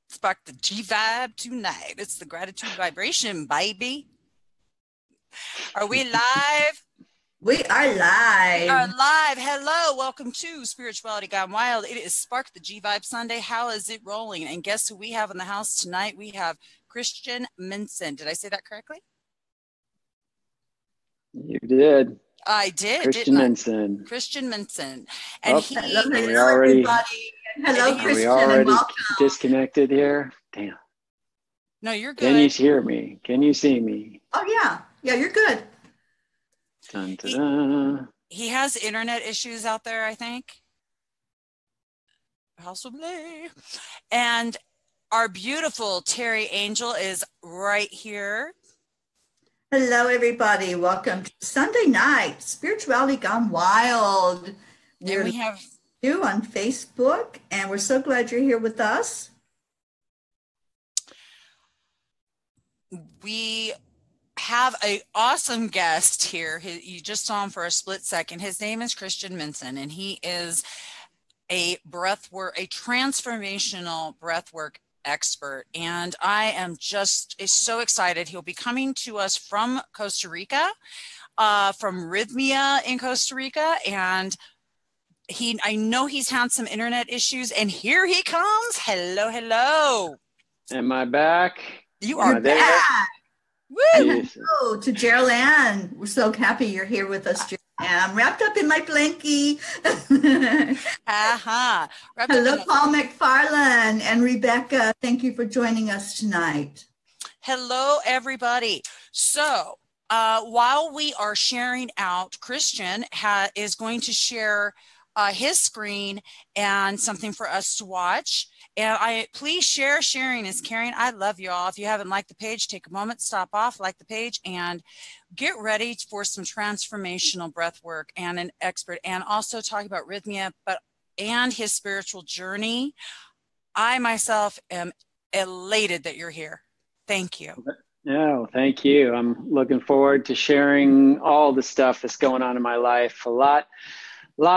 Spark the G vibe tonight. It's the gratitude vibration, baby. Are we live? We are live. We are live. Hello. Welcome to Spirituality Gone Wild. It is Spark the G Vibe Sunday. How is it rolling? And guess who we have in the house tonight? We have Christian Minson. Did I say that correctly? You did. I did. Christian Minson. Christian Minson. And hello, everybody. Hello, Christian. Are we already and disconnected here? Damn. No, you're good. Can you hear me? Can you see me? Oh, yeah. Yeah, you're good. Dun, dun, dun. He has internet issues out there, I think. Possibly. And our beautiful Teri Angel is right here. Hello, everybody. Welcome to Sunday night, Spirituality Gone Wild. And we have you on Facebook, and we're so glad you're here with us. We have an awesome guest here. You just saw him for a split second. His name is Christian Minson, and he is a transformational breathwork expert. And I am just so excited. He'll be coming to us from Costa Rica, from Rythmia in Costa Rica. And I know he's had some internet issues, and here he comes. Hello, hello. Am I back? You are back. Hello to Gerald Ann. We're so happy you're here with us, Gerald Ann. I'm wrapped up in my blankie. Hello, Paul McFarland and Rebecca. Thank you for joining us tonight. Hello, everybody. So while we are sharing out, Christian is going to share his screen and something for us to watch. And please share. Sharing is caring. I love you all. If you haven't liked the page, take a moment, stop off, like the page, and get ready for some transformational breath work and an expert, and also talking about Rythmia, and his spiritual journey. I myself am elated that you're here. Thank you. No, thank you. I'm looking forward to sharing all the stuff that's going on in my life. A lot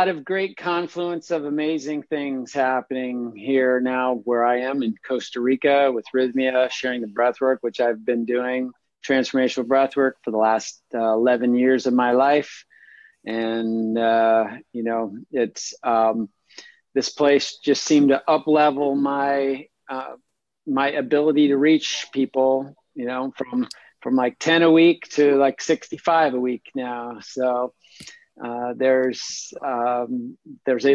of great confluence of amazing things happening here now where I am in Costa Rica with Rythmia, sharing the breathwork, which I've been doing, transformational breathwork for the last 11 years of my life. And, it's this place just seemed to up-level my ability to reach people, from like 10 a week to like 65 a week now. So there's a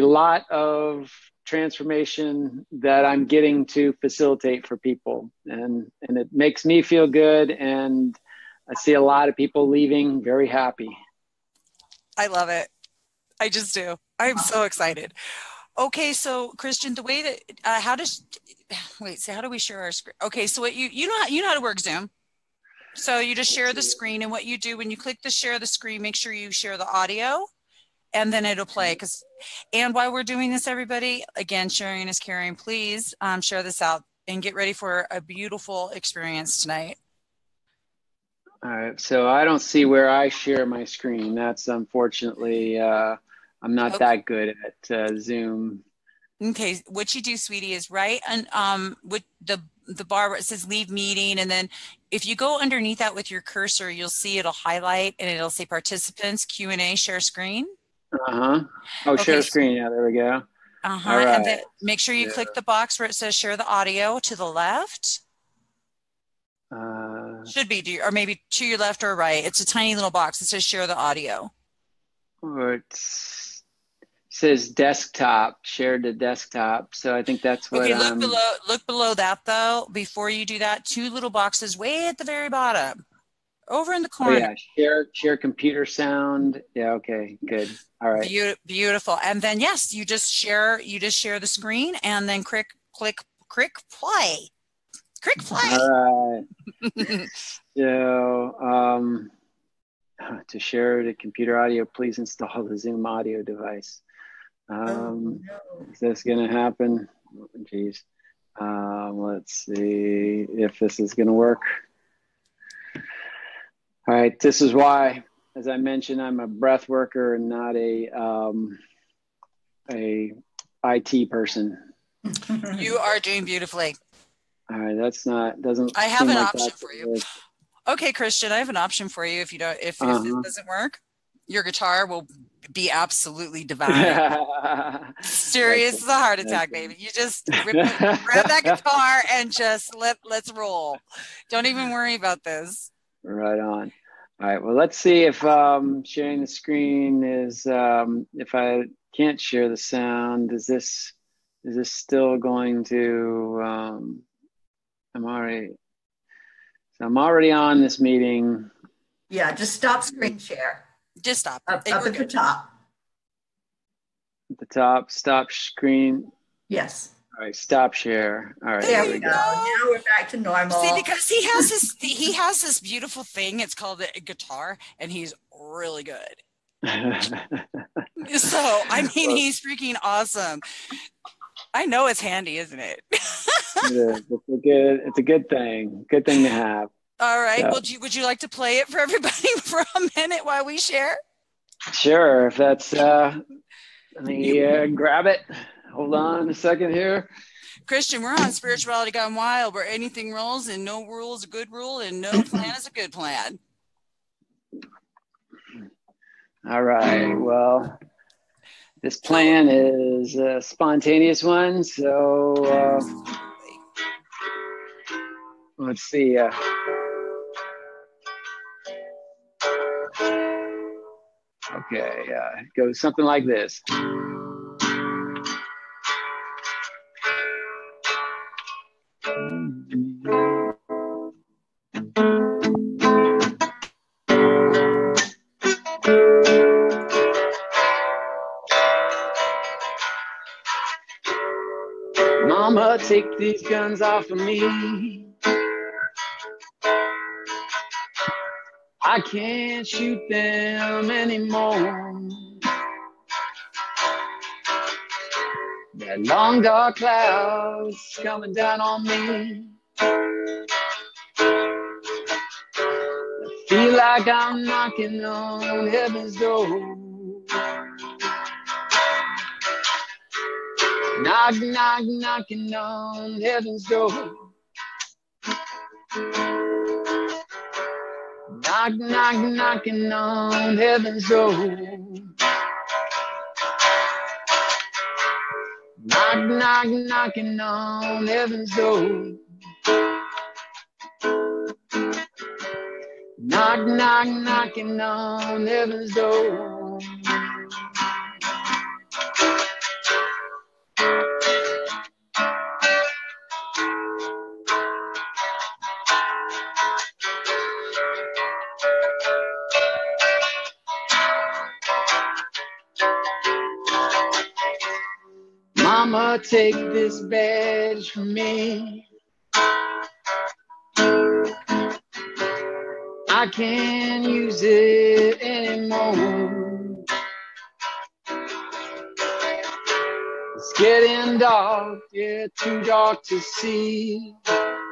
lot of transformation that I'm getting to facilitate for people, and it makes me feel good, and I see a lot of people leaving very happy. I love it. I just do. I'm so excited. Okay, so Christian, the way that how do we share our screen? Okay, so you know how to work Zoom. So you just share the screen, and what you do when you click the share the screen, make sure you share the audio, and then it'll play. And while we're doing this, everybody, again, sharing is caring. Please share this out and get ready for a beautiful experience tonight. All right. So I don't see where I share my screen. That's unfortunately, I'm not that good at Zoom. Okay. What you do, sweetie, is right. And with the bar where it says leave meeting, and then if you go underneath that with your cursor, you'll see it'll highlight and it'll say participants, Q&A, share screen. Oh, okay. Share screen. Yeah, there we go. All right. And then make sure you click the box where it says share the audio to the left. Should be, or maybe to your left or right. It's a tiny little box that says share the audio. Or it says desktop, share to desktop. So I think that's what. Okay, look below that though. Before you do that, two little boxes way at the very bottom, over in the corner. Oh, yeah, share computer sound. Yeah, okay, good. All right. Beautiful. And then yes, you just share the screen, and then click play. Click play. All right. So to share the computer audio, please install the Zoom audio device. Is this going to happen? Geez. Let's see if this is going to work. All right. This is why, as I mentioned, I'm a breath worker and not a a IT person. You are doing beautifully. All right, doesn't. I have seem an like option for you. Okay, Christian, I have an option for you. If it doesn't work, your guitar will be absolutely divine. Serious as a heart attack, baby. You just grab that guitar and just let's roll. Don't even worry about this. Right on. All right. Well, let's see if sharing the screen is if I can't share the sound. Is this still going to? I'm already on this meeting. Yeah, just stop screen share. Just stop. Up at the top. At the top, stop screen. Yes. All right, stop share. All right, there we go. Now we're back to normal. See, because he has this beautiful thing. It's called a guitar, and he's really good. So, I mean, he's freaking awesome. I know it's handy, isn't it? It is. It's a good thing. Good thing to have. All right. So. Would you like to play it for everybody for a minute while we share? Sure. If that's let me grab it. Hold on a second here. Christian, we're on Spirituality Gone Wild, where anything rolls and no rule is a good rule and no plan is a good plan. All right. Well, this plan is a spontaneous one. So let's see. Okay. It goes something like this. Mama, take these guns off of me. I can't shoot them anymore. That long dark cloud's coming down on me. I feel like I'm knocking on heaven's door. Knock, knock, knocking on heaven's door. Knock, knock, knocking on heaven's door. Knock, knock, knocking on heaven's door. Knock, knock, knocking on heaven's door. Mama, take this badge from me. I can't use it anymore. It's getting dark, yeah, too dark to see. I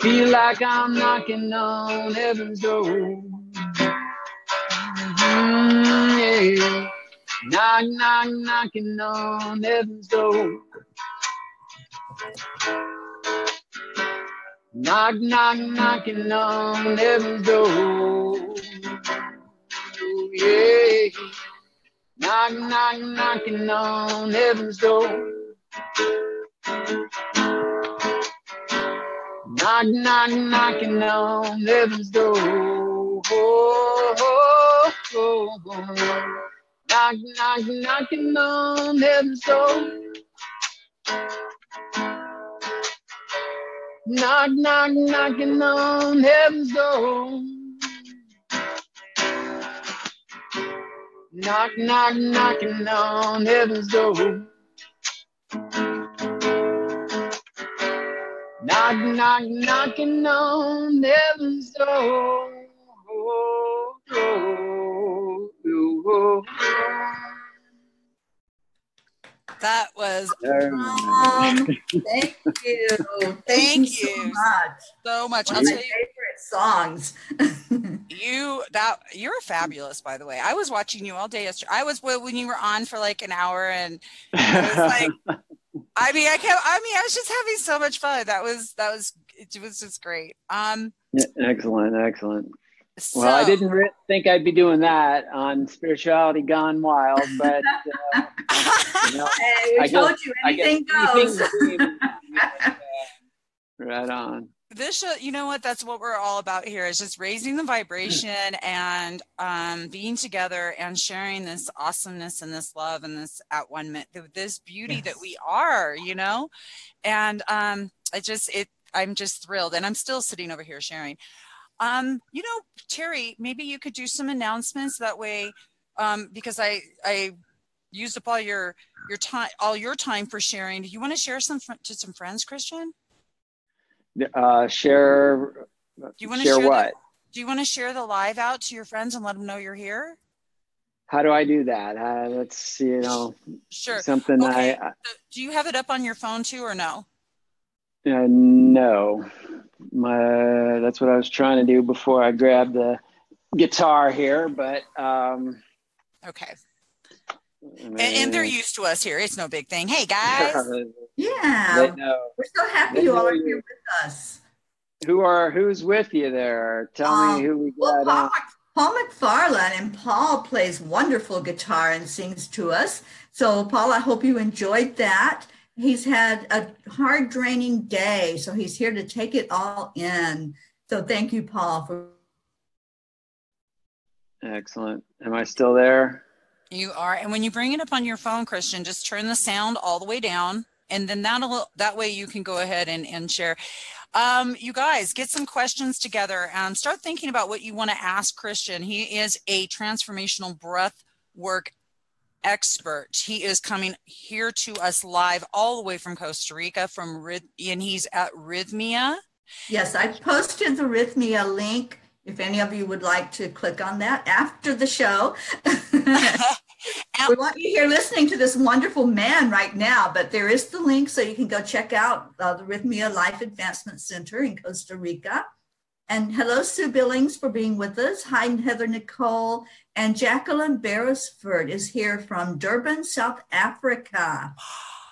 feel like I'm knocking on heaven's door. Yeah. Knock, knock, knocking on heaven's door. Knock, knock, knocking on heaven's door. Yeah. Knock, knock, knocking on heaven's door. Knock, knock, knocking on heaven's door. Oh, oh, oh, oh. Knock, knock, knocking on heaven's door. Knock, knock, knocking on heaven's door. Knock, knock, knocking on heaven's door. Knock, knock, knocking on heaven's door. Oh, oh, oh, oh. That was thank you. Thank you so much. So much. One of my favorites. songs. You're fabulous, by the way. I was watching you all day yesterday. I was when you were on for like an hour, and I was like, I was just having so much fun. It was just great. Excellent. So, well, I didn't think I'd be doing that on Spirituality Gone Wild, but hey, we told you anything goes. Right on. This show, you know what? That's what we're all about here, is just raising the vibration and being together and sharing this awesomeness and this love and this this beauty that we are, and I'm just thrilled, and I'm still sitting over here sharing. Teri, maybe you could do some announcements that way, because I used up all your time for sharing. Do you want to share to some friends, Christian? Share. Do you want to share what? Do you want to share the live out to your friends and let them know you're here? How do I do that? That's sure. Something okay. Do you have it up on your phone too, or no? No. That's what I was trying to do before I grabbed the guitar here, but okay. And they're used to us here. It's no big thing. Hey guys. Yeah. We're so happy you all are here with us. Who's with you there? Tell me who we got. Paul McFarland, and Paul plays wonderful guitar and sings to us. So Paul, I hope you enjoyed that. He's had a hard, draining day, so he's here to take it all in. So thank you, Paul. Excellent. Am I still there? You are. And when you bring it up on your phone, Christian, just turn the sound all the way down, and then that way you can go ahead and share. You guys, get some questions together and start thinking about what you want to ask Christian. He is a transformational breath work expert. He is coming here to us live all the way from Costa Rica, and he's at Rythmia. Yes, I posted the Rythmia link if any of you would like to click on that after the show. We want you here listening to this wonderful man right now, but there is the link so you can go check out the Rythmia Life Advancement Center in Costa Rica. And hello, Sue Billings, for being with us. Hi, Heather Nicole. And Jacqueline Beresford is here from Durban, South Africa.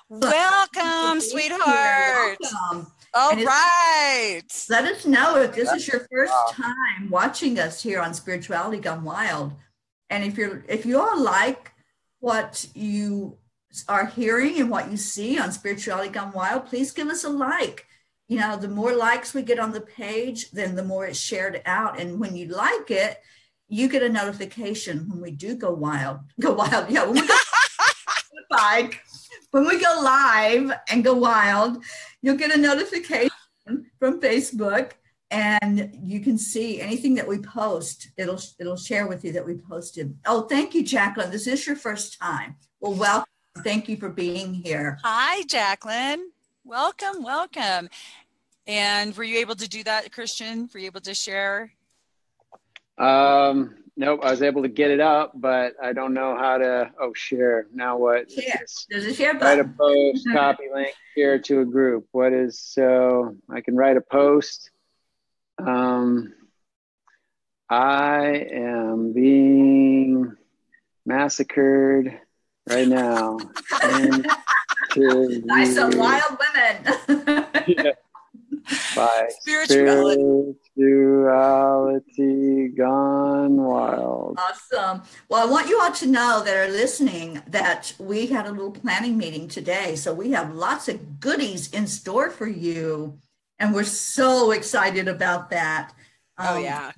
Welcome, sweetheart. Welcome. All right. Let us know if this is your first time watching us here on Spirituality Gone Wild. And if you all like what you are hearing and what you see on Spirituality Gone Wild, please give us a like. The more likes we get on the page, then the more it's shared out. And when you like it, you get a notification when we do go wild. Go wild, yeah. When we go when we go live and go wild, you'll get a notification from Facebook. And you can see anything that we post. It'll share with you that we posted. Oh, thank you, Jacqueline. This is your first time. Well, welcome. Thank you for being here. Hi, Jacqueline. Welcome. And were you able to do that, Christian? Were you able to share? Nope. I was able to get it up, but I don't know how to. Oh, share. Now what? Share. There's a share button. Write a post, copy link, share to a group. So I can write a post. I am being massacred right now. Nice and wild women. Yeah. By spirituality gone wild. Awesome. Well, I want you all to know that are listening that we had a little planning meeting today. So we have lots of goodies in store for you. And we're so excited about that. Oh, yeah.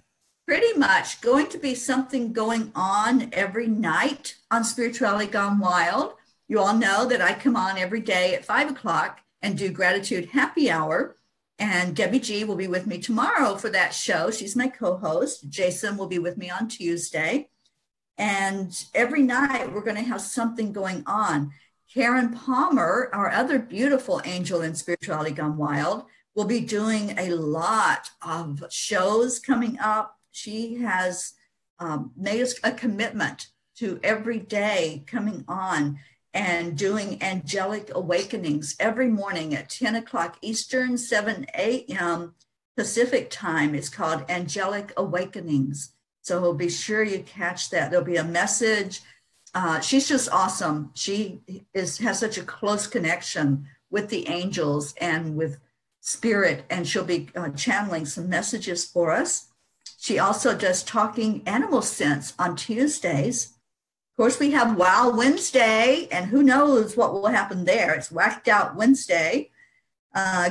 Pretty much going to be something going on every night on Spirituality Gone Wild. You all know that I come on every day at 5 o'clock and do Gratitude Happy Hour. And Debbie G will be with me tomorrow for that show. She's my co-host. Jason will be with me on Tuesday. And every night we're going to have something going on. Karen Palmer, our other beautiful angel in Spirituality Gone Wild, will be doing a lot of shows coming up. She has made a commitment to every day coming on and doing angelic awakenings every morning at 10 o'clock Eastern, 7 a.m. Pacific time. It's called Angelic Awakenings. So be sure you catch that. There'll be a message. She's just awesome. She has such a close connection with the angels and with spirit, and she'll be channeling some messages for us. She also does Talking Animal Sense on Tuesdays. Of course, we have Wow Wednesday, and who knows what will happen there. It's Whacked Out Wednesday.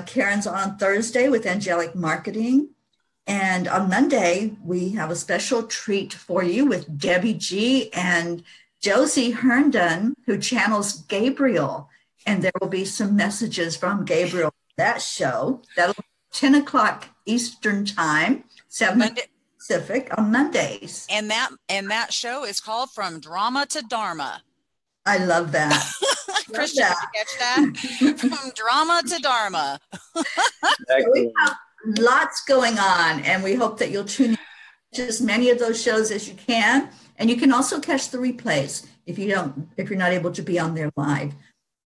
Karen's on Thursday with Angelic Marketing. And on Monday, we have a special treat for you with Debbie G and Josie Herndon, who channels Gabriel. And there will be some messages from Gabriel on that show. That'll be 10 o'clock Eastern Time, 7 Monday. Pacific on Mondays. And that show is called From Drama to Dharma. I love that. Christian, did you catch that? From Drama to Dharma. So we have lots going on, and we hope that you'll tune in to as many of those shows as you can. And you can also catch the replays if you're not able to be on there live.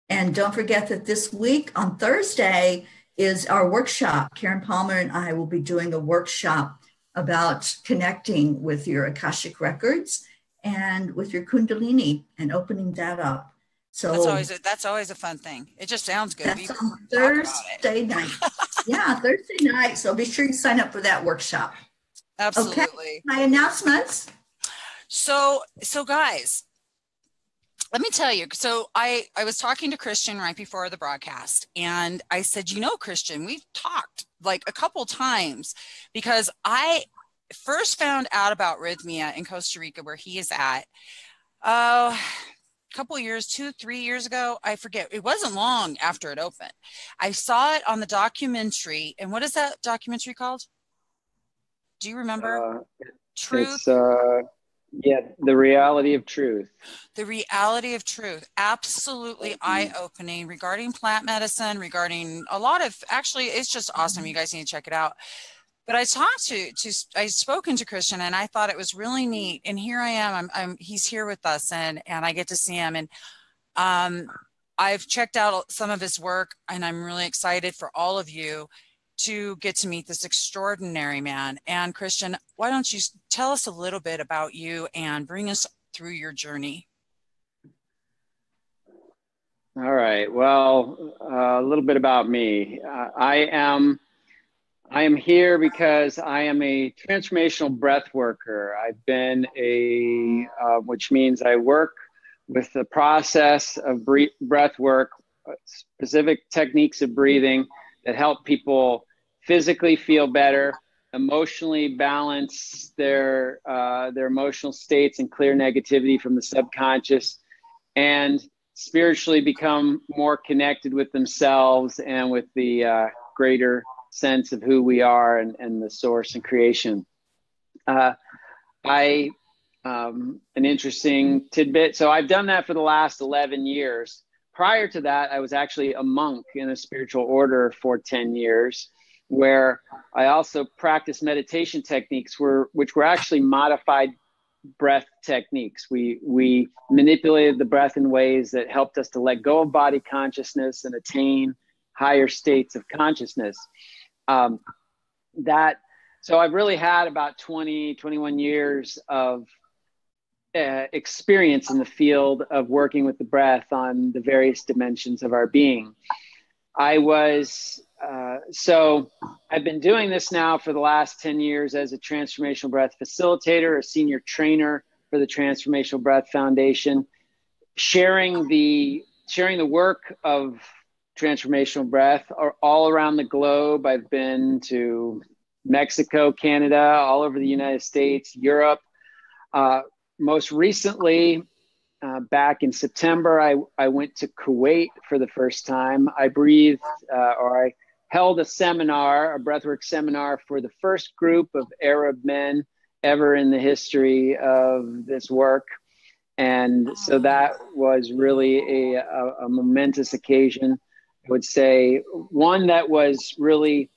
And don't forget that this week on Thursday is our workshop. Karen Palmer and I will be doing a workshop about connecting with your Akashic records and with your Kundalini and opening that up. So that's always a fun thing. It just sounds good. That's on Thursday night. Yeah, Thursday night. So be sure you sign up for that workshop. Absolutely. Okay. My announcements. So guys, let me tell you. So I was talking to Christian right before the broadcast, and I said, Christian, we've talked like a couple times, because I first found out about Rythmia in Costa Rica, where he is at. Couple years, 2-3 years ago, I forget. It wasn't long after it opened. I saw it on the documentary. And what is that documentary called? Do you remember? Truth. It's, The Reality of Truth. The Reality of Truth. Absolutely eye-opening regarding plant medicine, regarding a lot of, actually, it's just awesome. You guys need to check it out. But I talked I'd spoken to Christian, and I thought it was really neat. And here I am, he's here with us, and I get to see him. And I've checked out some of his work, and I'm really excited for all of you to get to meet this extraordinary man. And Christian, why don't you tell us a little bit about you and bring us through your journey? All right. Well, a little bit about me. I am here because I am a transformational breath worker. I've been which means I work with the process of breath work, specific techniques of breathing that help people physically feel better, emotionally balance their emotional states and clear negativity from the subconscious, and spiritually become more connected with themselves and with the greater sense of who we are and the source and creation. An interesting tidbit. So I've done that for the last 11 years. Prior to that, I was actually a monk in a spiritual order for 10 years, where I also practiced meditation techniques which were actually modified breath techniques. We manipulated the breath in ways that helped us to let go of body consciousness and attain higher states of consciousness. So I've really had about 21 years of experience in the field of working with the breath on the various dimensions of our being. So I've been doing this now for the last 10 years as a transformational breath facilitator, a senior trainer for the Transformational Breath Foundation, sharing the work of transformational breath all around the globe. I've been to Mexico, Canada, all over the United States, Europe. Most recently, back in September, I went to Kuwait for the first time. I held a breathwork seminar for the first group of Arab men ever in the history of this work. And so that was really a momentous occasion. I would say one that was really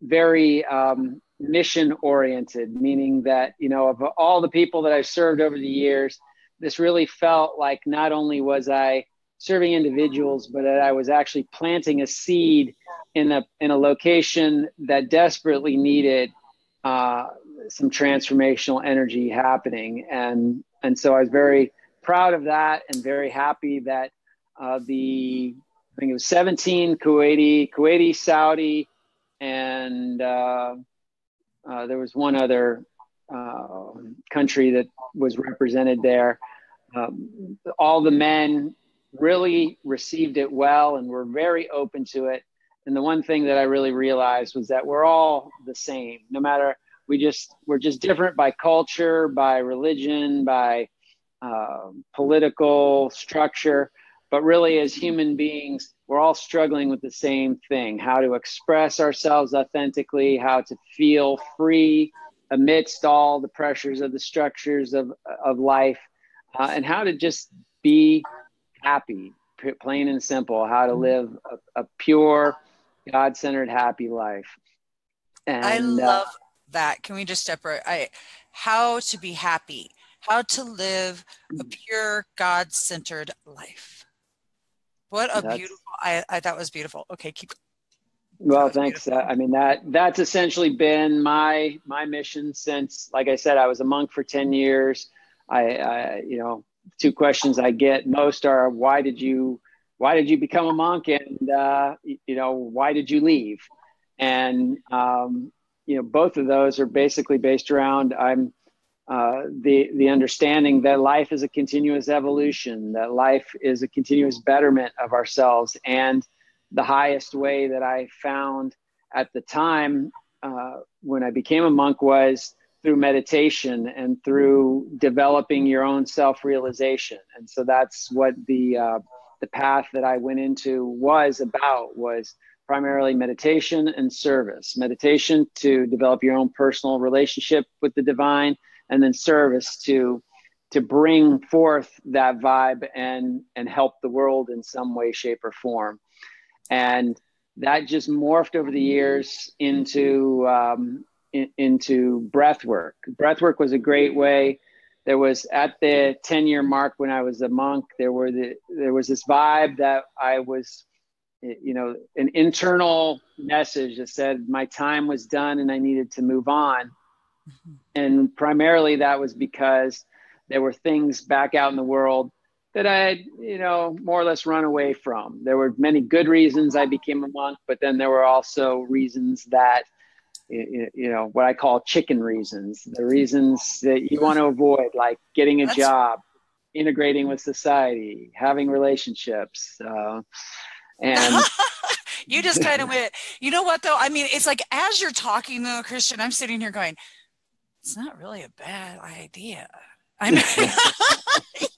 very mission oriented, meaning that, of all the people that I've served over the years, this really felt like not only was I serving individuals, but that I was actually planting a seed in a location that desperately needed some transformational energy happening. And so I was very proud of that and very happy that I think it was 17 Kuwaiti, Saudi, and there was one other country that was represented there. All the men really received it well and were very open to it. And the one thing that I really realized was that we're all the same, no matter, we're just different by culture, by religion, by political structure, but really as human beings, we're all struggling with the same thing: how to express ourselves authentically, how to feel free amidst all the pressures of the structures of life, and how to just be happy, plain and simple, how to live a pure, God-centered, happy life. And I love that. Can we just step right? How to be happy, how to live a pure, God-centered life. What a beautiful, I thought was beautiful. Okay, keep. Well, thanks. I mean, that's essentially been my mission since, like I said, I was a monk for 10 years. I you know, two questions I get most are, why did you become a monk? And, you know, why did you leave? And, you know, both of those are basically based around, the understanding that life is a continuous evolution, that life is a continuous betterment of ourselves. And the highest way that I found at the time when I became a monk was through meditation and through developing your own self-realization. And so that's what the path that I went into was about, was primarily meditation and service. Meditation to develop your own personal relationship with the divine, and then service to bring forth that vibe and help the world in some way, shape, or form. And that just morphed over the years into breath work. Breath work was a great way. There was, at the 10-year mark when I was a monk, there was this vibe that I was, you know, an internal message that said my time was done and I needed to move on. Mm-hmm. And primarily that was because there were things back out in the world that I had, you know, more or less run away from. There were many good reasons I became a monk, but then there were also reasons that, you know, what I call chicken reasons, the reasons that you want to avoid, like getting a job, integrating with society, having relationships. And you just kind of went, you know what though? I mean, it's like, as you're talking though, Christian, I'm sitting here going, it's not really a bad idea. I mean,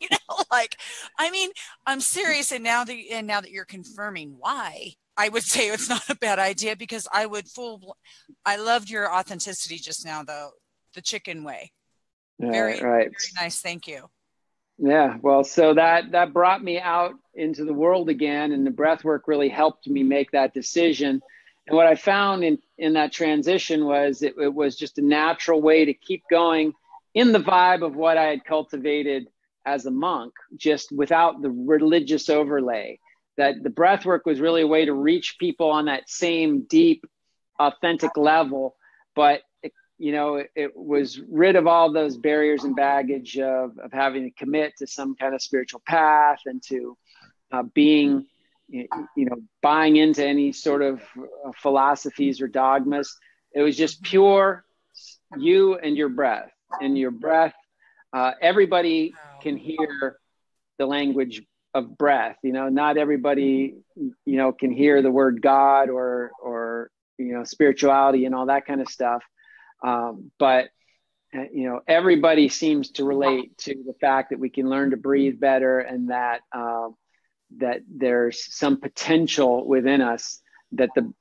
you know, like, I mean, I'm serious. And now that you're confirming why, I would say it's not a bad idea, because I loved your authenticity just now, though, the chicken way. Very nice. Thank you. Yeah. Well, so that brought me out into the world again, and the breath work really helped me make that decision. And what I found in that transition was it was just a natural way to keep going in the vibe of what I had cultivated as a monk, just without the religious overlay. That the breath work was really a way to reach people on that same deep, authentic level, but it was rid of all those barriers and baggage of having to commit to some kind of spiritual path and to being, buying into any sort of philosophies or dogmas. It was just pure you and your breath. And your breath, everybody can hear the language of breath. Not everybody, can hear the word God or spirituality and all that kind of stuff. But everybody seems to relate to the fact that we can learn to breathe better, and that there's some potential within us that the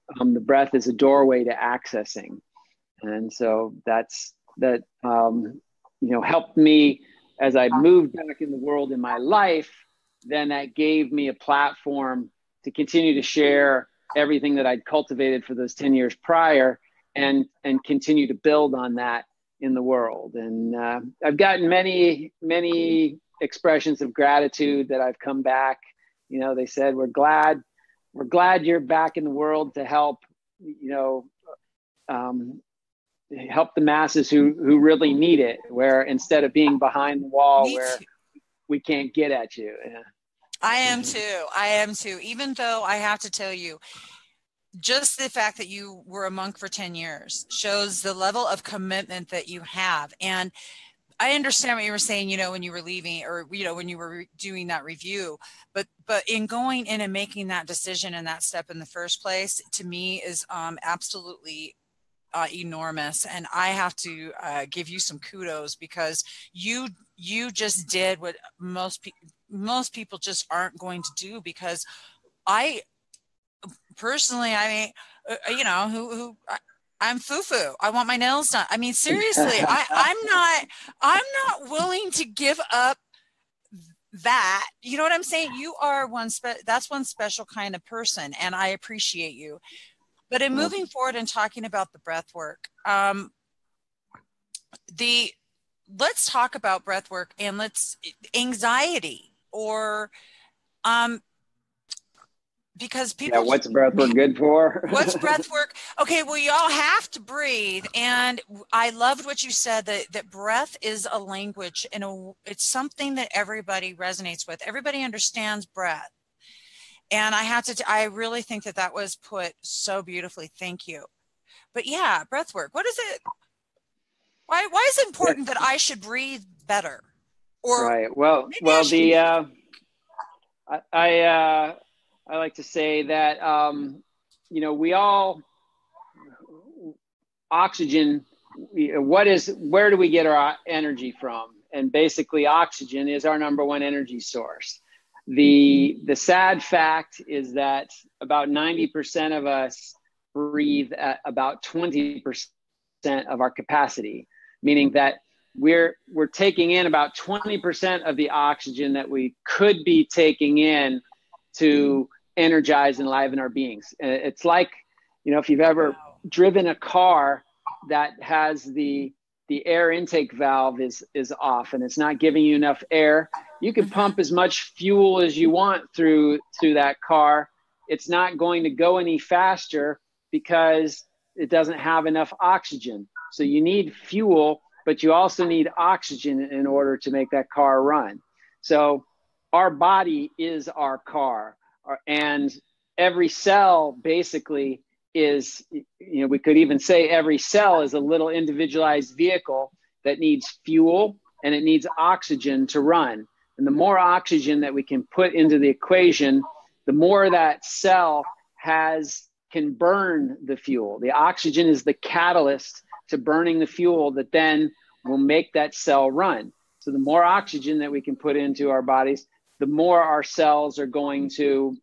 breath is a doorway to accessing. And so that helped me as I moved back in the world in my life. Then that gave me a platform to continue to share everything that I'd cultivated for those 10 years prior, and continue to build on that in the world. And I've gotten many expressions of gratitude that I've come back You know, they said, we're glad you're back in the world to help, you know, help the masses who really need it, where instead of being behind the wall where we can't get at you. Yeah. I am too. Even though I have to tell you, just the fact that you were a monk for 10 years shows the level of commitment that you have. And I understand what you were saying, you know, when you were leaving, or, you know, when you were doing that review, but in going in and making that decision and that step in the first place, to me is people enormous. And I have to give you some kudos, because you just did what most people just aren't going to do. Because I personally, I mean, you know, I'm foo-foo. I want my nails done. I mean, seriously, I'm not willing to give up that. You know what I'm saying? You are that's one special kind of person, and I appreciate you. But in moving forward and talking about the breath work, let's talk about breath work and anxiety, or because people, what's breath work good for? What's breath work? Okay, well, you all have to breathe. And I loved what you said, that breath is a language, and it's something that everybody resonates with. Everybody understands breath. And I really think that was put so beautifully. Thank you. But yeah, breath work. What is it? Why is it important that I should breathe better? Or right. Well, I like to say that, you know, oxygen, where do we get our energy from? And basically oxygen is our number one energy source. The sad fact is that about 90% of us breathe at about 20% of our capacity, meaning that we're taking in about 20% of the oxygen that we could be taking in to energize and enliven our beings. It's like, you know, if you've ever driven a car that has the air intake valve is off and it's not giving you enough air, you can pump as much fuel as you want through that car. It's not going to go any faster because it doesn't have enough oxygen. So you need fuel, but you also need oxygen in order to make that car run. So our body is our car, and every cell basically is, you know, we could even say every cell is a little individualized vehicle that needs fuel and it needs oxygen to run. And the more oxygen that we can put into the equation, the more that cell can burn the fuel. The oxygen is the catalyst to burning the fuel that then will make that cell run. So the more oxygen that we can put into our bodies, the more our cells are going to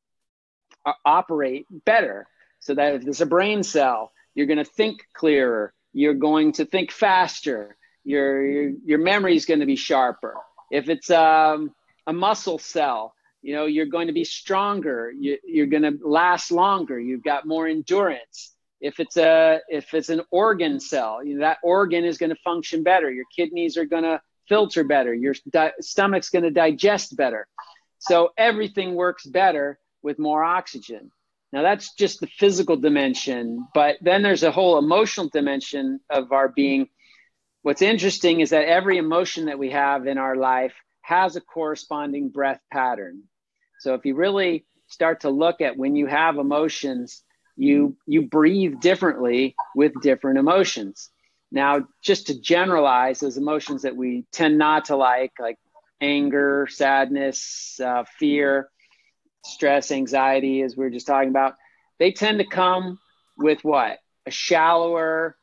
operate better. So that if it's a brain cell, you're going to think clearer, you're going to think faster, your memory is going to be sharper. If it's a muscle cell, you know, you're going to be stronger, you're going to last longer, you've got more endurance. If it's an organ cell, you know, that organ is going to function better, your kidneys are going to filter better, your stomach's going to digest better. So everything works better with more oxygen. Now that's just the physical dimension, but then there's a whole emotional dimension of our being. What's interesting is that every emotion that we have in our life has a corresponding breath pattern. So if you really start to look at when you have emotions, you breathe differently with different emotions. Now, just to generalize, those emotions that we tend not to like anger, sadness, fear, stress, anxiety, as we were just talking about, they tend to come with what? A shallower,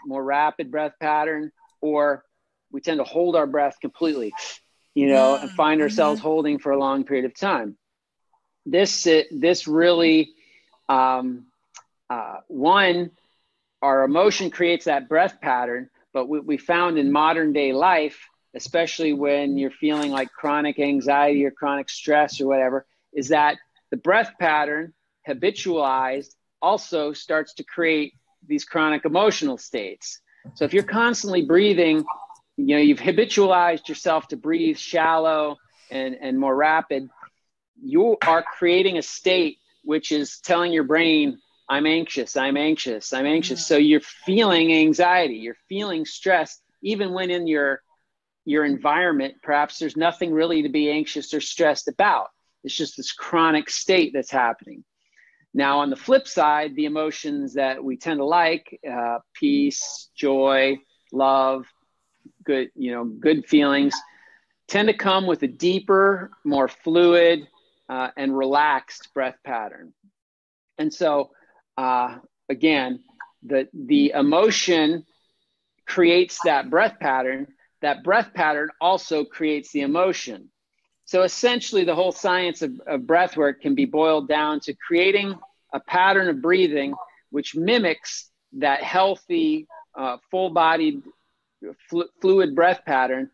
more rapid breath pattern, or we tend to hold our breath completely, you know, and find ourselves holding for a long period of time. This really, one, our emotion creates that breath pattern, but what we found in modern day life, especially when you're feeling like chronic anxiety or chronic stress or whatever, is that the breath pattern, habitualized, also starts to create these chronic emotional states. So if you're constantly breathing, you know, you've habitualized yourself to breathe shallow and more rapid, you are creating a state which is telling your brain, I'm anxious, I'm anxious, I'm anxious. So you're feeling anxiety, you're feeling stress, even when in your environment, perhaps there's nothing really to be anxious or stressed about. It's just this chronic state that's happening. Now, on the flip side, the emotions that we tend to like, peace, joy, love, good feelings, tend to come with a deeper, more fluid, and relaxed breath pattern. And so, again, the emotion creates that breath pattern. That breath pattern also creates the emotion. So essentially, the whole science of breath work can be boiled down to creating a pattern of breathing which mimics that healthy, full-bodied, fluid breath pattern.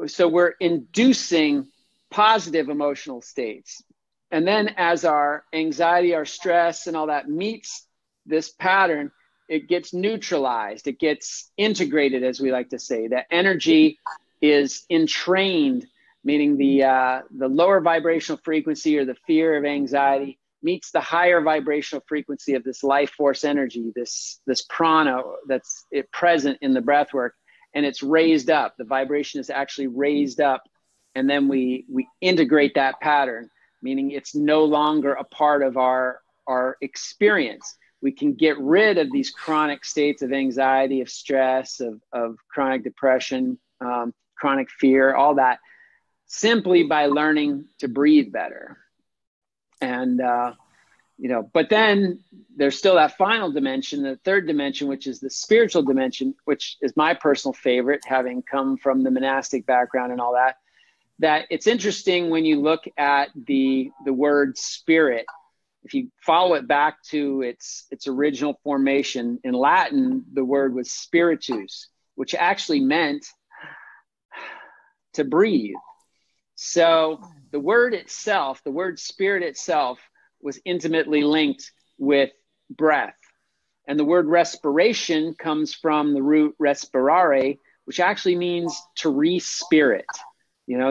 So we're inducing positive emotional states. And then as our anxiety, our stress, and all that meets this pattern, it gets neutralized. It gets integrated, as we like to say. That energy is entrained, meaning the lower vibrational frequency or the fear of anxiety meets the higher vibrational frequency of this life force energy, this prana that's present in the breath work, and it's raised up. The vibration is actually raised up, and then we integrate that pattern, meaning it's no longer a part of our experience. We can get rid of these chronic states of anxiety, of stress, of chronic depression, chronic fear, all that, simply by learning to breathe better. And, but then there's still that final dimension, the third dimension, which is the spiritual dimension, which is my personal favorite, having come from the monastic background and all that, that it's interesting when you look at the word spirit. If you follow it back to its original formation, in Latin, the word was spiritus, which actually meant to breathe. So the word itself, the word spirit itself, was intimately linked with breath. And the word respiration comes from the root respirare, which actually means to re-spirit.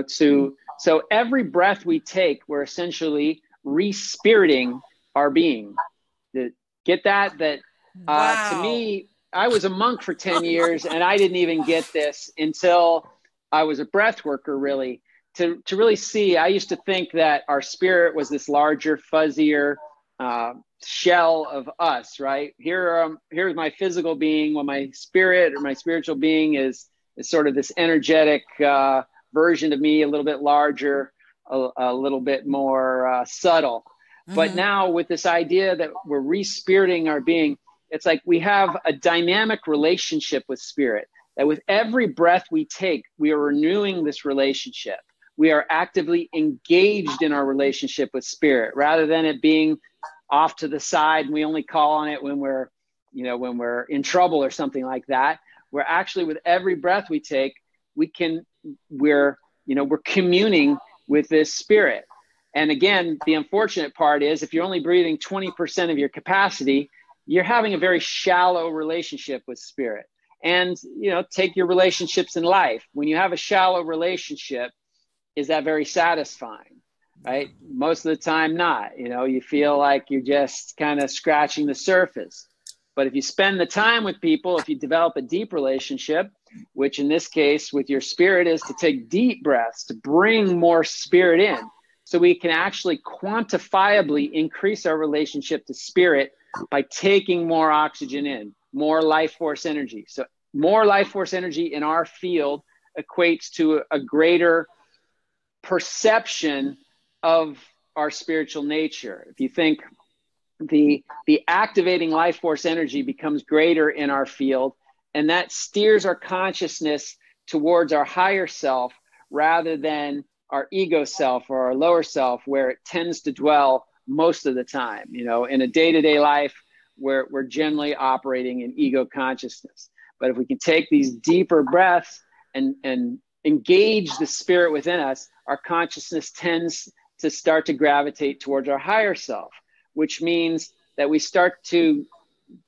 So every breath we take, we're essentially re-spiriting our being. Get that? Wow. To me, I was a monk for 10 years and I didn't even get this until I was a breath worker, really. To really see, I used to think that our spirit was this larger, fuzzier shell of us, right? Here's my physical being, when my spirit or my spiritual being is sort of this energetic version of me, a little bit larger, a little bit more subtle. Mm-hmm. But now with this idea that we're re-spiriting our being, it's like we have a dynamic relationship with spirit, that with every breath we take, we are renewing this relationship. We are actively engaged in our relationship with spirit, rather than it being off to the side and we only call on it when we're in trouble or something like that. We're actually, with every breath we take, we're communing with this spirit. And again, the unfortunate part is, if you're only breathing 20% of your capacity, you're having a very shallow relationship with spirit. And, take your relationships in life. When you have a shallow relationship, is that very satisfying, right? Most of the time, not. You feel like you're just kind of scratching the surface. But if you spend the time with people, if you develop a deep relationship, which in this case with your spirit is to take deep breaths, to bring more spirit in, so we can actually quantifiably increase our relationship to spirit by taking more oxygen in, more life force energy. So more life force energy in our field equates to a greater perception of our spiritual nature. If you think the activating life force energy becomes greater in our field, and that steers our consciousness towards our higher self rather than our ego self or our lower self, where it tends to dwell most of the time. In a day-to-day life, we're generally operating in ego consciousness. But if we can take these deeper breaths and engage the spirit within us, our consciousness tends to start to gravitate towards our higher self, which means that we start to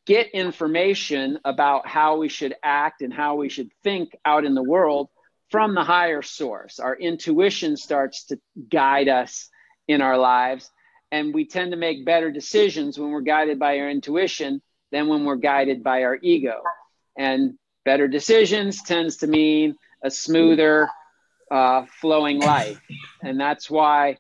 get information about how we should act and how we should think out in the world from the higher source. Our intuition starts to guide us in our lives. And we tend to make better decisions when we're guided by our intuition than when we're guided by our ego. And better decisions tends to mean a smoother, flowing life. And that's why,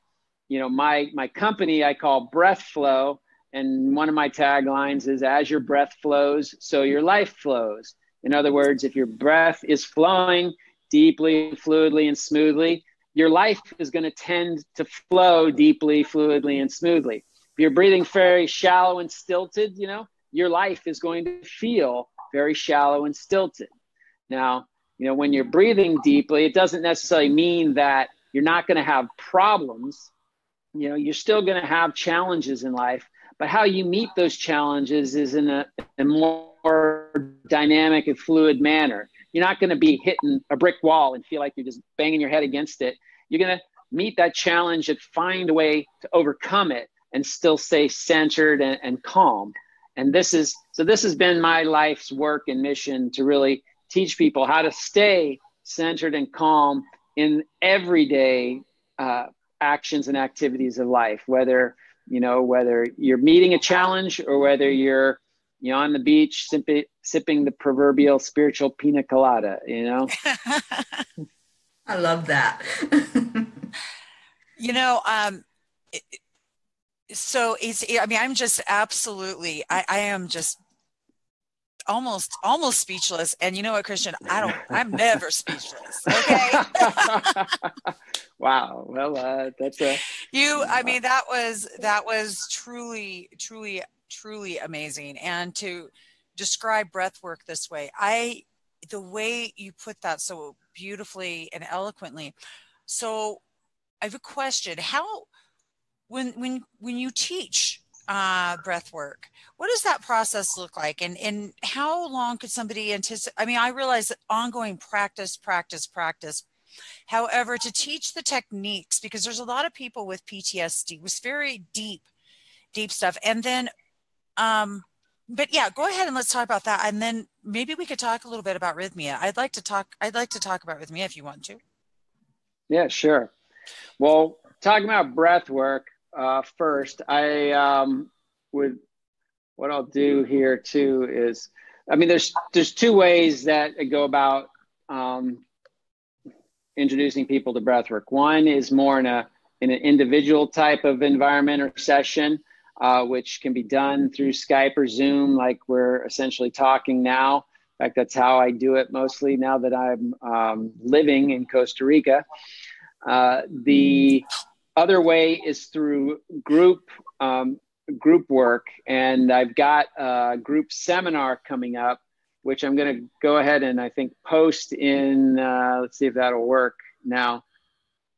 you know, my company I call Breath Flow. And one of my taglines is, as your breath flows, so your life flows. In other words, if your breath is flowing deeply, fluidly, and smoothly, your life is going to tend to flow deeply, fluidly, and smoothly. If you're breathing very shallow and stilted, you know, your life is going to feel very shallow and stilted. Now, you know, when you're breathing deeply, it doesn't necessarily mean that you're not going to have problems. You know, you're still going to have challenges in life, but how you meet those challenges is in a more dynamic and fluid manner. You're not going to be hitting a brick wall and feel like you're just banging your head against it. You're going to meet that challenge and find a way to overcome it and still stay centered and calm. And this has been my life's work and mission, to really teach people how to stay centered and calm in everyday actions and activities of life, whether you're meeting a challenge or whether you're on the beach sipping the proverbial spiritual pina colada, you know. I love that. You know, so I mean, I'm just absolutely, I am just almost speechless. And you know what, Christian, I'm never speechless. Okay. Wow. Well, I mean, that was truly, truly, truly amazing. And to describe breath work this way, the way you put that so beautifully and eloquently. So I have a question. How, when you teach breath work, what does that process look like? And how long could somebody anticipate? I mean, I realize that ongoing practice. However, to teach the techniques, because there's a lot of people with PTSD, it was very deep stuff. And then, but yeah, go ahead and let's talk about that. And then maybe we could talk a little bit about Rythmia. I'd like to talk about Rythmia if you want to. Yeah, sure. Well, talking about breath work, first, what I'll do here too is, I mean, there's two ways that I go about introducing people to breath work. One is more in an individual type of environment or session, which can be done through Skype or Zoom, like we're essentially talking now. In fact, that's how I do it mostly now that I'm living in Costa Rica. The other way is through group work, and I've got a group seminar coming up, which I'm going to go ahead and I think post in, let's see if that'll work now.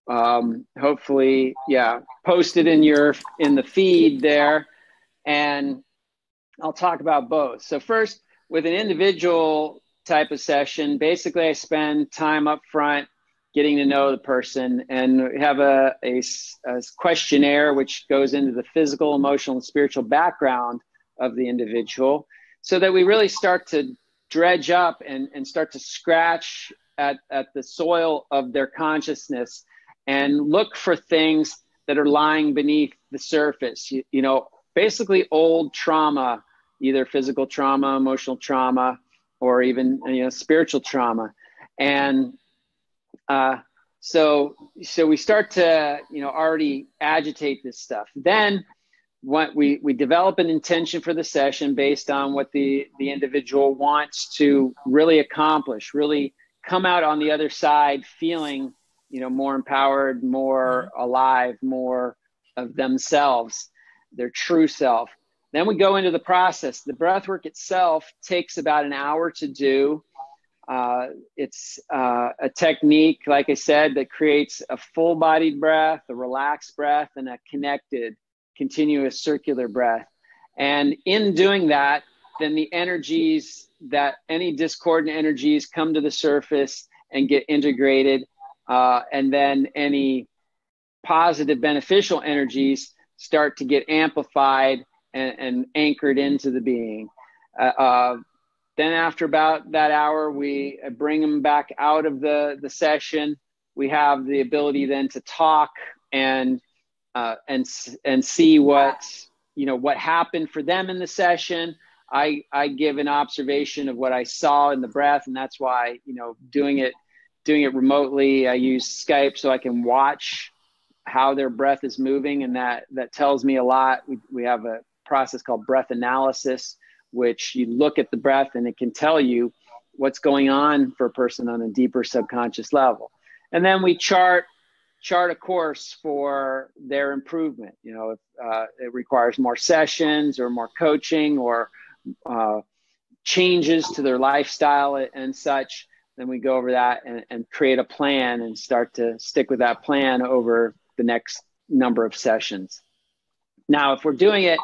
Hopefully, yeah, post it in the feed there, and I'll talk about both. So first, with an individual type of session, basically I spend time up front getting to know the person, and have a questionnaire which goes into the physical, emotional, and spiritual background of the individual, so that we really start to dredge up and start to scratch at the soil of their consciousness and look for things that are lying beneath the surface. You know, basically old trauma, either physical trauma, emotional trauma, or even, you know, spiritual trauma. And so we start to, you know, already agitate this stuff. Then what we develop an intention for the session based on what the individual wants to really accomplish, really come out on the other side feeling, you know, more empowered, more alive, more of themselves, their true self. Then we go into the process. The breath work itself takes about an hour to do. It's a technique, like I said, that creates a full-bodied breath, a relaxed breath, and a connected, continuous circular breath. And in doing that, then the energies, that any discordant energies come to the surface and get integrated. And then any positive beneficial energies start to get amplified and anchored into the being. Then after about that hour, we bring them back out of the session. We have the ability then to talk and and see what, what happened for them in the session. I give an observation of what I saw in the breath, and that's why, doing it remotely, I use Skype so I can watch how their breath is moving, and that tells me a lot. We have a process called breath analysis, which you look at the breath and it can tell you what's going on for a person on a deeper subconscious level. And then we chart a course for their improvement. If it requires more sessions or more coaching or changes to their lifestyle and such, then we go over that and create a plan and start to stick with that plan over the next number of sessions. Now, if we're doing it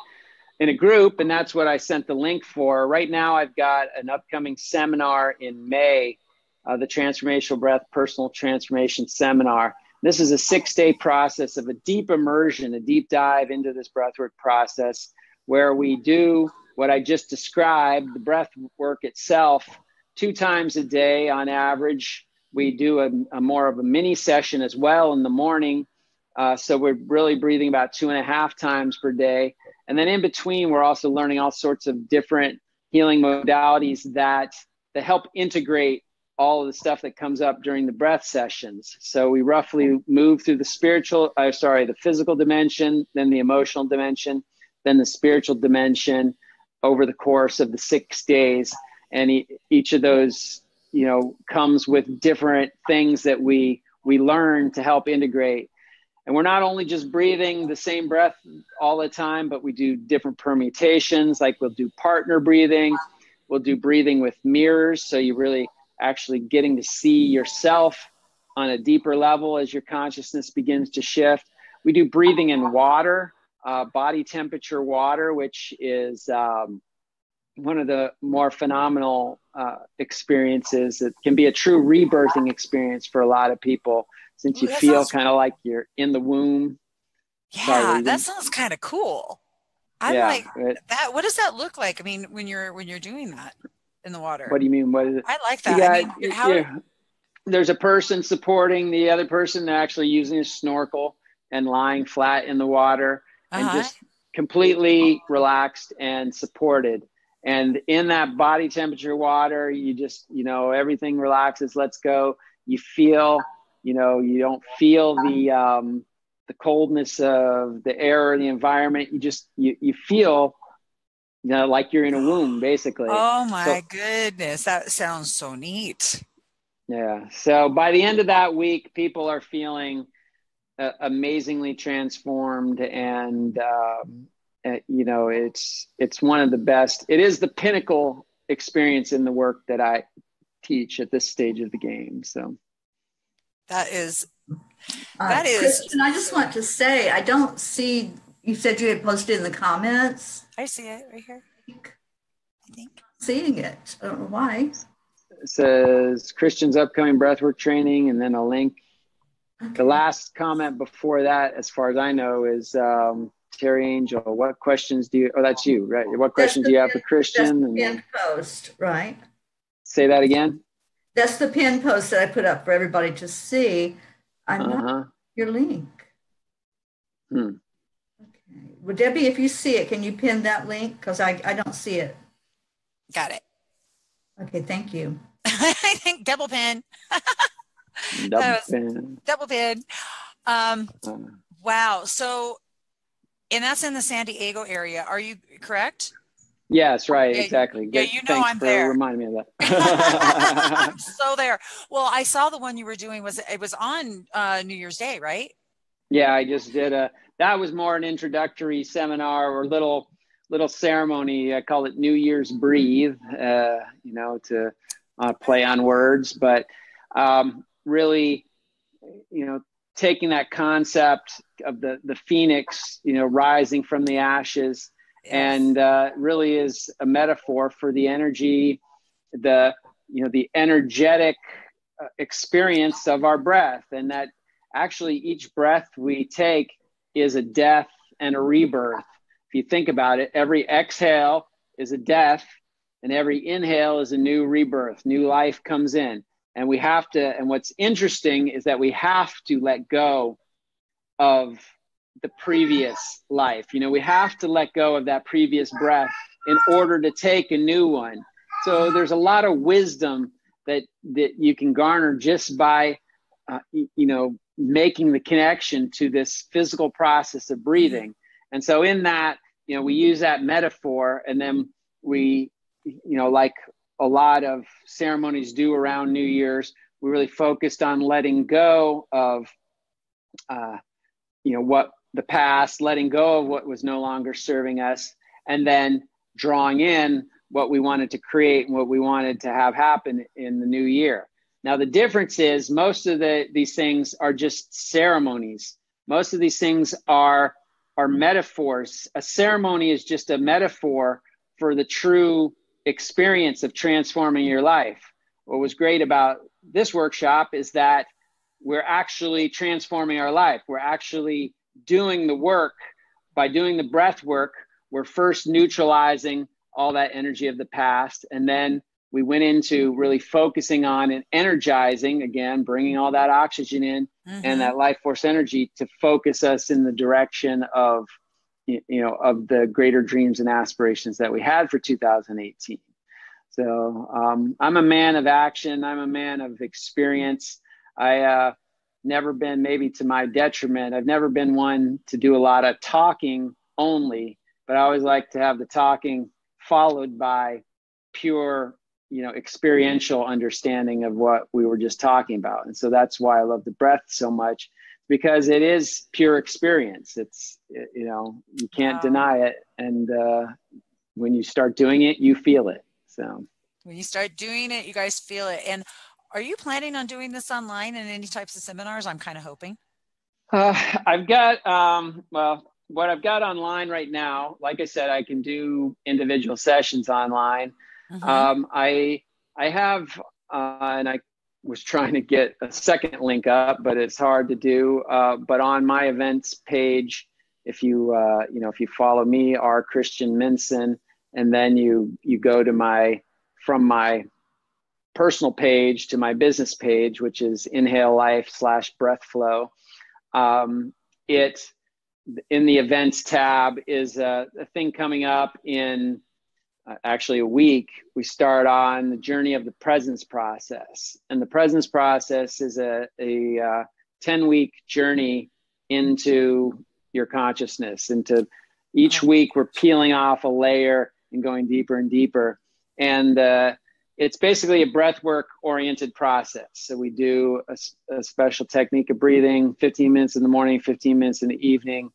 in a group, and that's what I sent the link for, right now I've got an upcoming seminar in May, the Transformational Breath Personal Transformation Seminar. This is a 6-day process of a deep immersion, a deep dive into this breathwork process, where we do what I just described, the breath work itself, 2 times a day on average. We do a more of a mini session as well in the morning. So we're really breathing about 2.5 times per day. And then in between, we're also learning all sorts of different healing modalities that help integrate all of the stuff that comes up during the breath sessions. So we roughly move through the physical dimension, then the emotional dimension, then the spiritual dimension over the course of the 6 days. And each of those, comes with different things that we learn to help integrate. And we're not only just breathing the same breath all the time, but we do different permutations. Like we'll do partner breathing. We'll do breathing with mirrors. So you're really actually getting to see yourself on a deeper level as your consciousness begins to shift. We do breathing in water, body temperature water, which is one of the more phenomenal experiences. It can be a true rebirthing experience for a lot of people, since you feel kind of like you're in the womb. Yeah, that sounds kind of cool. I'm like that. What does that look like? I mean, when you're doing that in the water. What do you mean? What is it? I like that. There's a person supporting the other person. They're actually using a snorkel and lying flat in the water and just completely relaxed and supported. And in that body temperature water, you just, everything relaxes, lets go. You feel, you don't feel the coldness of the air or the environment. You feel, like you're in a womb, basically. Oh my goodness. That sounds so neat. Yeah. So by the end of that week, people are feeling amazingly transformed, and it's one of the best. It is the pinnacle experience in the work that I teach at this stage of the game. So that is Christian, I just want to say, I don't see, you said you had posted in the comments. I see it right here. I think. Seeing it. I don't know why. It says Christian's upcoming breathwork training, and then a link. Okay. The last comment before that, as far as I know, is Teri Angel. What questions that's you, right? What questions do you have for Christian? That's the pinned post, right? Say that again. That's the pinned post that I put up for everybody to see. I'm not your link. Okay. Well, Debbie, if you see it, can you pin that link? Because I don't see it. Got it. Okay, thank you. I think double pin. Double pin. Wow. So, and that's in the San Diego area. Are you correct? Yes, right. Exactly. Yeah, Thanks I'm for there. reminding me of that. I'm so there. Well, I saw the one you were doing was on New Year's Day, right? Yeah, I just did that was more an introductory seminar or little ceremony. I call it New Year's Breathe, to play on words, but really, taking that concept of the phoenix, rising from the ashes, yes. And really is a metaphor for the energy, the energetic experience of our breath, and that actually each breath we take is a death and a rebirth. If you think about it, every exhale is a death, and every inhale is a new rebirth. New life comes in. And we have to, and what's interesting is that we have to let go of the previous life. We have to let go of that previous breath in order to take a new one. So there's a lot of wisdom that you can garner just by, making the connection to this physical process of breathing. And so in that, we use that metaphor, and then we, like a lot of ceremonies do around New Year's, we really focused on letting go of, what the past, letting go of what was no longer serving us, and then drawing in what we wanted to create and what we wanted to have happen in the new year. Now, the difference is most of these things are just ceremonies. Most of these things are metaphors. A ceremony is just a metaphor for the true experience of transforming your life. What was great about this workshop is that we're actually transforming our life. We're actually doing the work. By doing the breath work, we're first neutralizing all that energy of the past. And then we went into really focusing on and energizing, again, bringing all that oxygen in and that life force energy to focus us in the direction of, of the greater dreams and aspirations that we had for 2018. So I'm a man of action. I'm a man of experience. I never been, maybe to my detriment, I've never been one to do a lot of talking only, but I always like to have the talking followed by pure, experiential understanding of what we were just talking about. And so that's why I love the breath so much, because it is pure experience. It's, you can't deny it. And when you start doing it, you feel it. So when you start doing it, you guys feel it. And are you planning on doing this online in any types of seminars? I'm kind of hoping. I've got, what I've got online right now, like I said, I can do individual sessions online. I have, and I was trying to get a second link up, but it's hard to do. But on my events page, if you follow me, Christian Minson, and then you go to from my personal page to my business page, which is Inhale Life /Breath Flow. In the events tab is a thing coming up in actually a week. We start on the journey of the presence process. And the presence process is a 10-week journey into your consciousness. Into each week, we're peeling off a layer and going deeper and deeper. And it's basically a breathwork oriented process. So we do a special technique of breathing, 15 minutes in the morning, 15 minutes in the evening.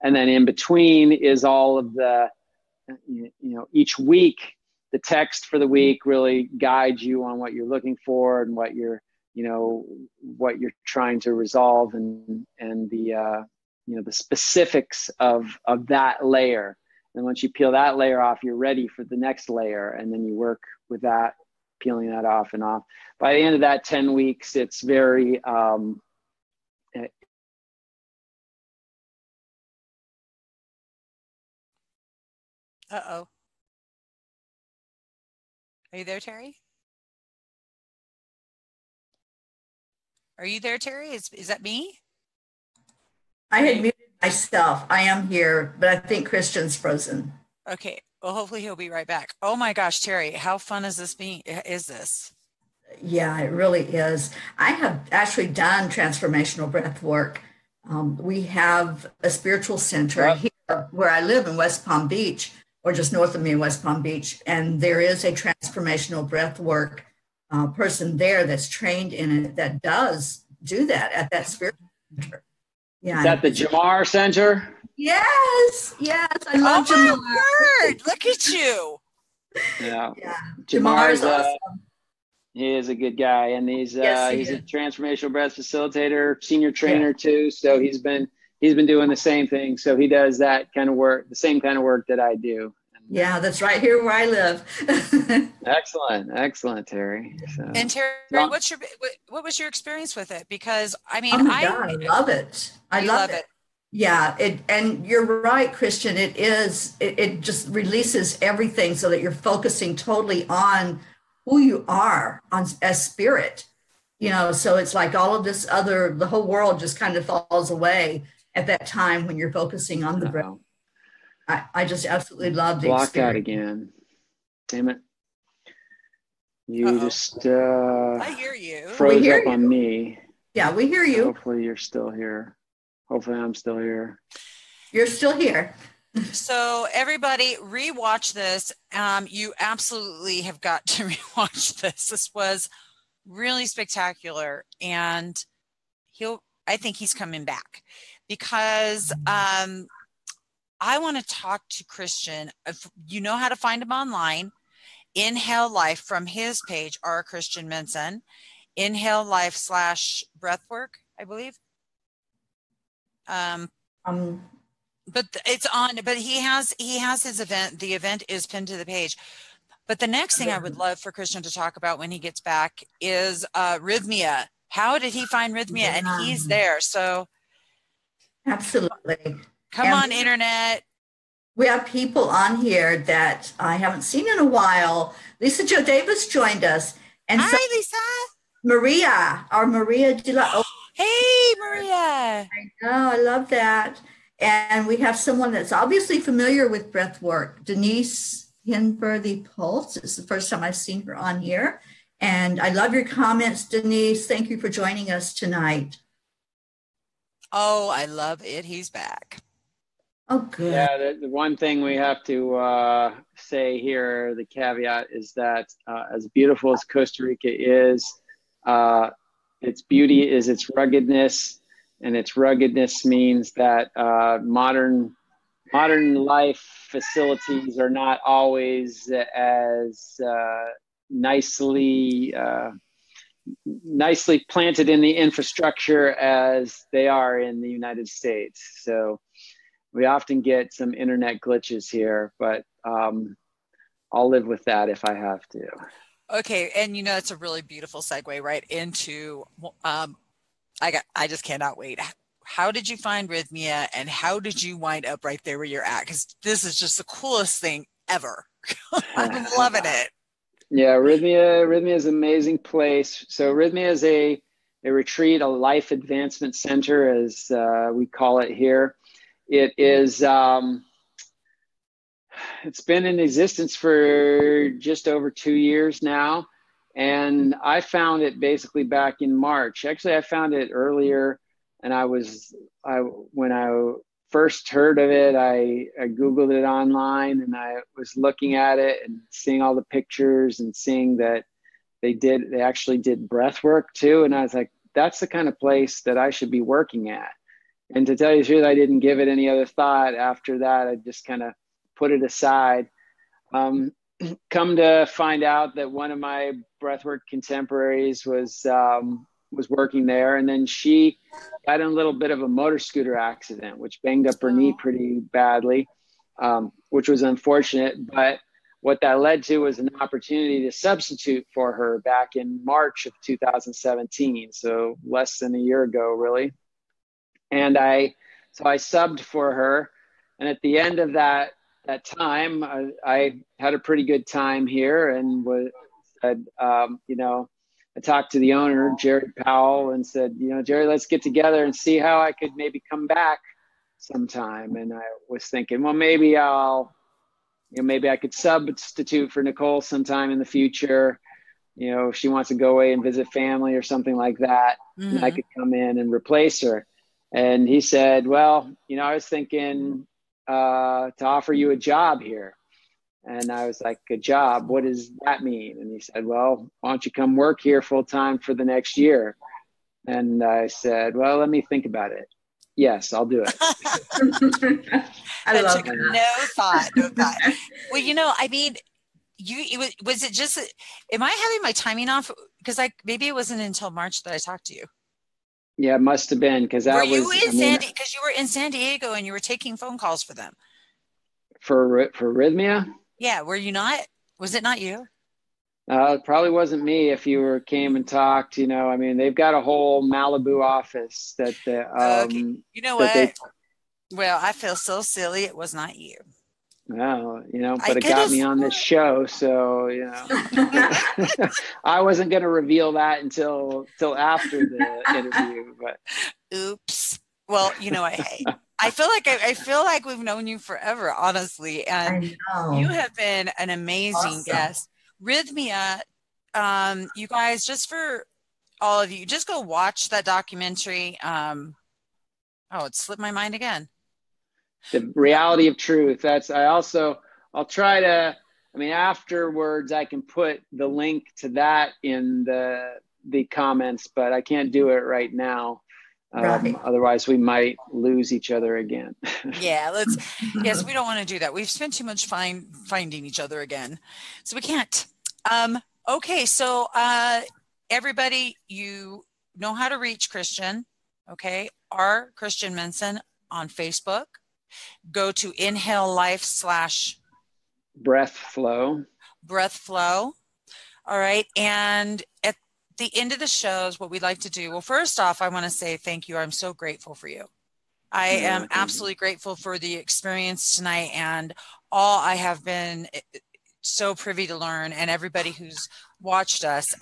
And then in between is all of the, each week, the text for the week really guides you on what you're looking for and what you're trying to resolve, and the, the specifics of that layer. And once you peel that layer off, you're ready for the next layer. And then you work with that, peeling that off and off. By the end of that 10 weeks, it's very, Uh-oh. Are you there, Teri? Are you there, Teri? Is that me? I had muted myself. I am here, but I think Christian's frozen. Okay. Well, hopefully he'll be right back. Oh my gosh, Teri, how fun is this? Yeah, it really is. I have actually done transformational breath work. We have a spiritual center here where I live in West Palm Beach, or just north of me in West Palm Beach. And there is a transformational breath work person there that's trained in it that does do that at that spiritual center. Yeah. Is that the Jamar Center? Yes. I love Jamar. Oh my word, look at you. Yeah. Jamar's awesome. He is a good guy, and he's a transformational breath facilitator, senior trainer too. So he's been doing the same thing. So he does that kind of work, the same kind of work that I do. Yeah, that's right here where I live. Excellent, Teri. So, and Teri, what was your experience with it? Because I mean, I love it. I love it. Yeah, and you're right, Christian. It just releases everything so that you're focusing totally on who you are as spirit. So it's like all of this the whole world just kind of falls away. at that time when you're focusing on the breath. I just absolutely love the Blocked out experience. again. Damn it. You just I hear you. Froze up on me. Yeah, we hear you. Hopefully you're still here. Hopefully I'm still here. You're still here. So everybody rewatch this. You absolutely have got to rewatch this. This was really spectacular. And I think he's coming back because I want to talk to Christian. You know how to find him online. Inhale Life from his page, R. Christian Minson. Inhale Life /breathwork, I believe. But it's on, but he has his event. The event is pinned to the page. But the next thing I would love for Christian to talk about when he gets back is Rythmia. How did he find Rythmia? And he's there. So absolutely. Come on, internet. We have people on here that I haven't seen in a while. Lisa Jo Davis joined us. And hi, Lisa. Maria, our Maria de la. Hey, Maria. I know, I love that. And we have someone that's obviously familiar with breath work. Denise Hinworthy Pulse. It's the first time I've seen her on here. And I love your comments, Denise. Thank you for joining us tonight. Oh, I love it. He's back. Oh, good. Yeah, the one thing we have to say here, the caveat is that as beautiful as Costa Rica is, its beauty is its ruggedness, and its ruggedness means that modern life facilities are not always as nicely planted in the infrastructure as they are in the United States. So we often get some internet glitches here, but I'll live with that if I have to. Okay, and you know, it's a really beautiful segue right into, I just cannot wait. How did you find Rythmia, and how did you wind up right there where you're at? Because this is just the coolest thing ever. I'm loving it. Yeah, Rythmia is an amazing place. So Rythmia is a retreat, a life advancement center, as we call it here. It is, it's been in existence for just over 2 years now. And I found it basically back in March. Actually, I found it earlier. And when I first heard of it, I Googled it online, and I was looking at it and seeing all the pictures and seeing that they actually did breath work too. And I was like, that's the kind of place that I should be working at. And to tell you the truth, I didn't give it any other thought after that. I just kind of put it aside. Come to find out that one of my breathwork contemporaries was working there, and then she got in a little bit of a motor scooter accident, which banged up her knee pretty badly, which was unfortunate. But what that led to was an opportunity to substitute for her back in March of 2017, so less than a year ago, really. And I subbed for her, and at the end of that time, I had a pretty good time here, and said, I talked to the owner, Jerry Powell, and said, Jerry, let's get together and see how I could maybe come back sometime. And I was thinking, well, maybe I could substitute for Nicole sometime in the future. If she wants to go away and visit family or something like that, and I could come in and replace her. And he said, well, I was thinking to offer you a job here. And I was like, a job? What does that mean? And he said, well, why don't you come work here full time for the next year? And I said, well, let me think about it. Yes, I'll do it. I love that. No thought. Well, I mean, was it just, am I having my timing off? Because maybe it wasn't until March that I talked to you. Yeah, it must have been, because because you were in San Diego and you were taking phone calls for them. For Rythmia? Yeah, were you not? Was it not you? It probably wasn't me. If you came and talked, they've got a whole Malibu office that. Okay. You know what? Well, I feel so silly. It was not you. Well, but it got me on this show, so I wasn't going to reveal that until after the interview. But oops. Well, I feel like I feel like we've known you forever, honestly, and I know. you have been an amazing Awesome. guest. Rythmia, you guys, just for all of you, just go watch that documentary. Oh, it slipped my mind again. The reality of truth. I'll try to, afterwards I can put the link to that in the comments, but I can't do it right now. Right. Otherwise we might lose each other again. Yeah, yes, we don't want to do that. We've spent too much finding each other again, so we can't. Okay, so everybody, you know how to reach Christian. Okay, our Christian Minson on Facebook. Go to Inhale Life / breath flow. All right, and at the end of the shows, what we'd like to do, well, first off, I want to say thank you. I'm so grateful for you. I am absolutely grateful for the experience tonight and all I have been so privy to learn, and everybody who's watched us.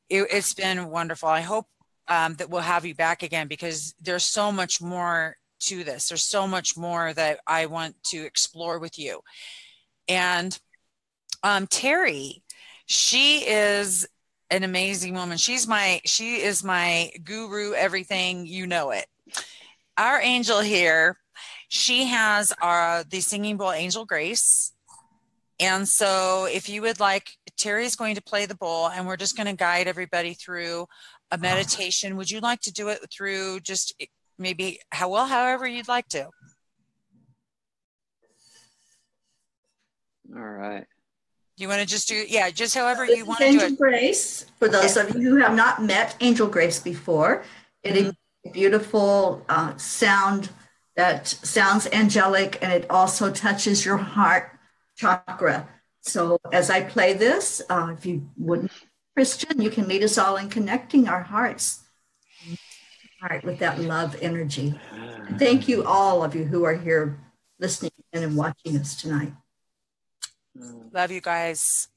It's been wonderful. I hope that we'll have you back again, because there's so much more to this. There's so much more that I want to explore with you. And Teri, she is an amazing woman. She is my guru, everything, you know it. Our angel here, she has the singing bowl Angel Grace. And so if you would like, Teri's going to play the bowl, and we're just going to guide everybody through a meditation. Would you like to do it through just maybe however you'd like to? All right. You want to just do, just however you want to do Angel it. Grace, for those of you who have not met Angel Grace before, it is a beautiful sound that sounds angelic, and it also touches your heart chakra. So as I play this, if you wouldn't, Christian, you can lead us all in connecting our hearts with that love energy. Thank you, all of you who are here listening and watching us tonight. Love you guys.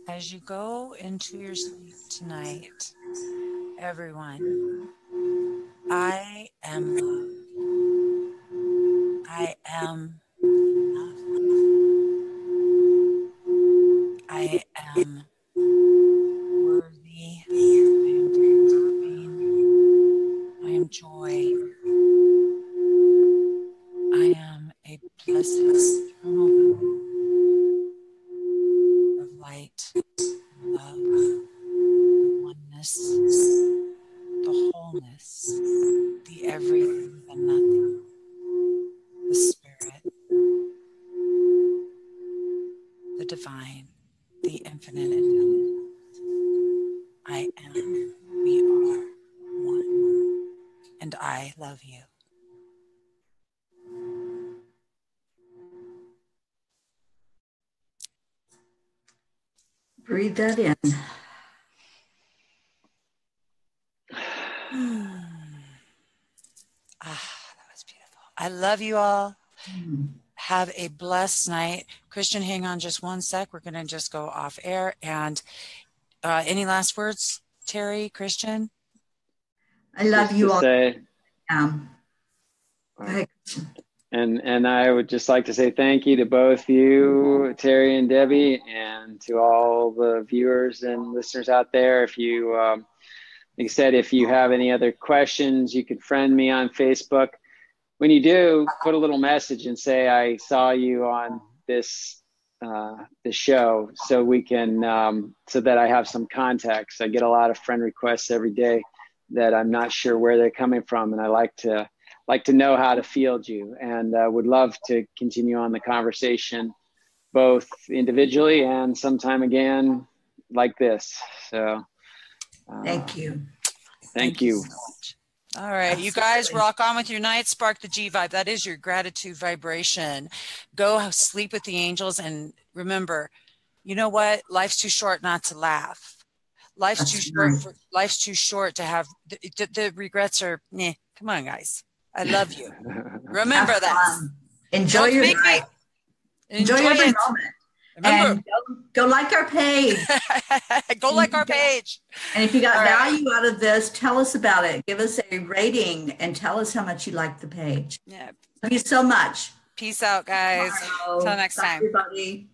As you go into your sleep tonight, everyone, I am loved. I am enough. I am worthy. I am deserving. I am joy. I am a blessed eternal being of light, love, oneness, the wholeness, the everything, the nothing, the spirit, the divine, the infinite intelligence. I am, we are one, and I love you. Breathe that in. That was beautiful. I love you all. Have a blessed night. Christian, hang on just one sec. We're going to just go off air. And any last words, Teri, Christian? I love you all. Say, and I would just like to say thank you to both you, Teri and Debbie, and to all the viewers and listeners out there. If you, like I said, if you have any other questions, you can friend me on Facebook. When you do, put a little message and say, I saw you on this the show, so we can, so that I have some context. I get a lot of friend requests every day that I'm not sure where they're coming from, and I like to know how to field you, and would love to continue on the conversation, both individually and sometime again like this. So thank you. Thank you. So much. All right, Absolutely. you guys rock on with your night. Spark the G vibe. That is your gratitude vibration. Go sleep with the angels, and remember, you know what? Life's too short not to laugh. Life's too short to have the regrets are. Come on, guys. I love you. Remember that. Enjoy your night. Enjoy every moment. Remember, and go like our page. Go like our page. And if you got value out of this, tell us about it. Give us a rating and tell us how much you like the page. Yeah. Love you so much. Peace out, guys. Until next time. Everybody.